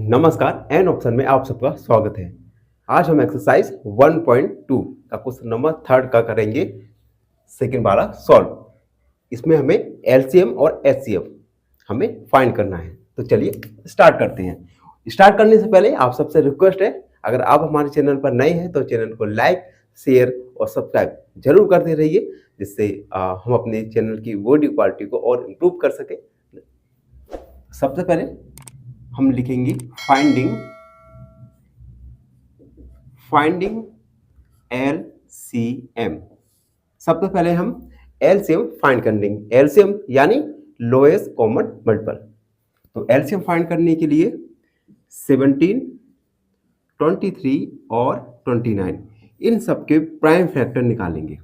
नमस्कार, an option में आप सबका स्वागत है। आज हम एक्सरसाइज 1.2 का क्वेश्चन नंबर 3 का करेंगे सेकंड वाला सॉल्व। इसमें हमें एलसीएम और एचसीएफ हमें फाइंड करना है। तो चलिए स्टार्ट करते हैं। स्टार्ट करने से पहले आप सबसे रिक्वेस्ट है, अगर आप हमारे चैनल पर नए हैं तो चैनल को लाइक, शेयर और सब्सक्राइब जरूर करते रहिए, जिससे हम अपने चैनल की वीडियो क्वालिटी को और इम्प्रूव कर सके। सबसे पहले हम लिखेंगे फाइंडिंग एलसीएम। सबसे पहले हम एलसीएम फाइंड करेंगे, एलसीएम यानी लोएस्ट कॉमन मल्टीपल। तो एलसीएम फाइंड करने के लिए 17, 23 और 29 इन सबके प्राइम फैक्टर निकालेंगे।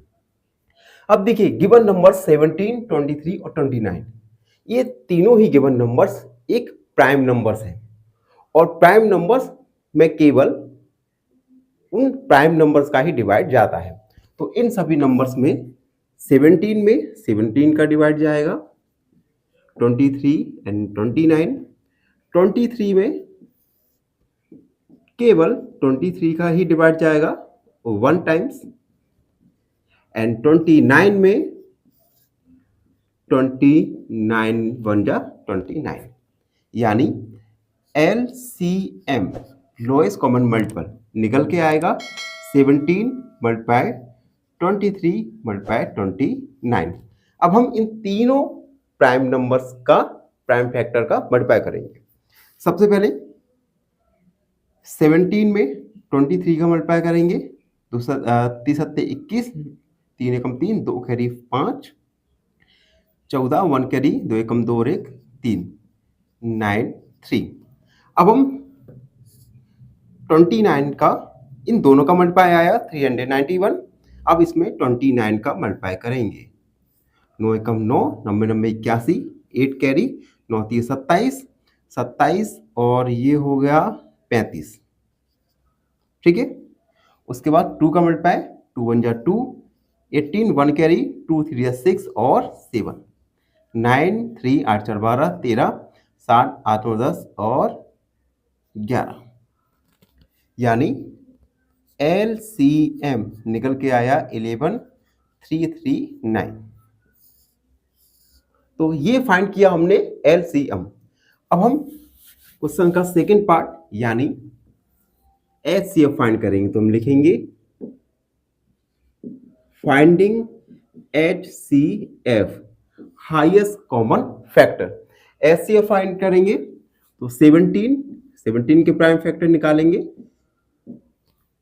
अब देखिए, गिवन नंबर 17, 23 और 29 ये तीनों ही गिवन नंबर्स एक प्राइम नंबर्स हैं, और प्राइम नंबर्स में केवल उन प्राइम नंबर्स का ही डिवाइड जाता है। तो इन सभी नंबर्स में 17 में 17 का डिवाइड जाएगा, 23 एंड 29, 23 में केवल 23 का ही डिवाइड जाएगा 1 टाइम्स, एंड 29 में 29 1 जा 29, यानी एलसीएम लोएस्ट कॉमन मल्टीपल निकल के आएगा 17 मल्टीप्लाई 23 मल्टीप्लाई 29। अब हम इन तीनों प्राइम नंबर्स का प्राइम फैक्टर का मल्टीप्लाई करेंगे। सबसे पहले 17 में 23 का मल्टीप्लाई करेंगे, 3 सत्ते 21, 3 एकम 3, 2 कैरी 5, 14, 1 कैरी 2 एकम 2 और 1 3, 9 3। अब हम 29 का इन दोनों का मल्टीप्लाई आया 391। अब इसमें 29 का मल्टीप्लाई करेंगे, 9 एकम 9, 9 9 81, 8 कैरी 9 3 27, 27 और ये हो गया 35। ठीक है। उसके बाद 2 का मल्टीप्लाई, 2 1 जा 2, 18, 1 कैरी 2 3 6 और 7, 9 3 8 4 12 13, 7 8 9 10 और 11, यानी एलसीएम निकल के आया 11339। तो ये फाइंड किया हमने एलसीएम। अब हम क्वेश्चन का सेकंड पार्ट यानी एचसीएफ फाइंड करेंगे। तो हम लिखेंगे finding HCF highest common factor. HCF find करेंगे तो 17 के प्राइम फैक्टर निकालेंगे।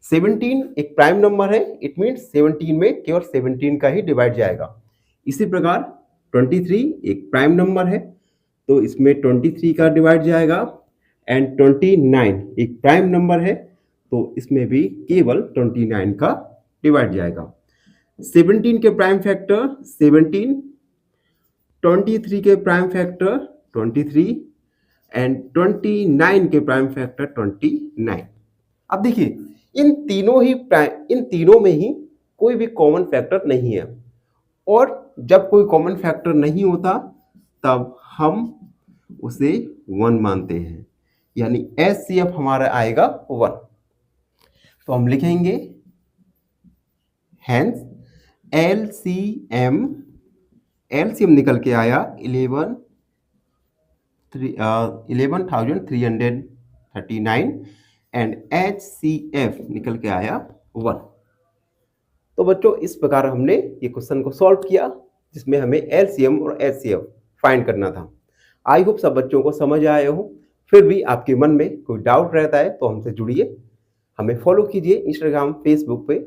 17 एक प्राइम नंबर है, इट मीन्स 17 में केवल 17 का ही डिवाइड जाएगा। इसी प्रकार 23 एक प्राइम नंबर है, तो इसमें 23 का डिवाइड जाएगा, एंड 29 एक प्राइम नंबर है, तो इसमें भी केवल 29 का डिवाइड जाएगा। 17 के प्राइम फैक्टर 17, 23 के प्राइम फैक्टर 23 एंड 29 के प्राइम फैक्टर 29। अब देखिए, इन तीनों में ही कोई भी कॉमन फैक्टर नहीं है, और जब कोई कॉमन फैक्टर नहीं होता तब हम उसे 1 मानते हैं, यानी एचसीएफ हमारा आएगा 1। तो हम लिखेंगे हेंस एलसीएम निकल के आया 11,339 एंड एचसीएफ निकल के आया 1। तो बच्चों, इस प्रकार हमने ये क्वेश्चन को सॉल्व किया, जिसमें हमें एलसीएम और एचसीएफ फाइंड करना था। आई होप सब बच्चों को समझ आए हो। फिर भी आपके मन में कोई डाउट रहता है तो हमसे जुड़िए, हमें फॉलो कीजिए इंस्टाग्राम, फेसबुक पे,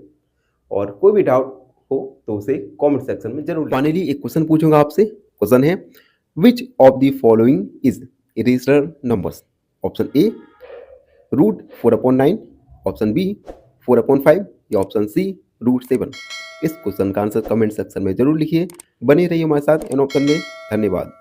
और कोई भी डाउट हो तो उसे कमेंट सेक्शन में जरूर। फाइनली एक क्वेश्चन पूछूंगा आपसे। क्वेश्चन है, which of the following is irrational numbers? Option A √4/9, option B 4/5 या ऑप्शन सी √7। इस क्वेश्चन का आंसर कमेंट सेक्शन में जरूर लिखिए। बने रहिए हमारे साथ इन ऑप्शन में। धन्यवाद।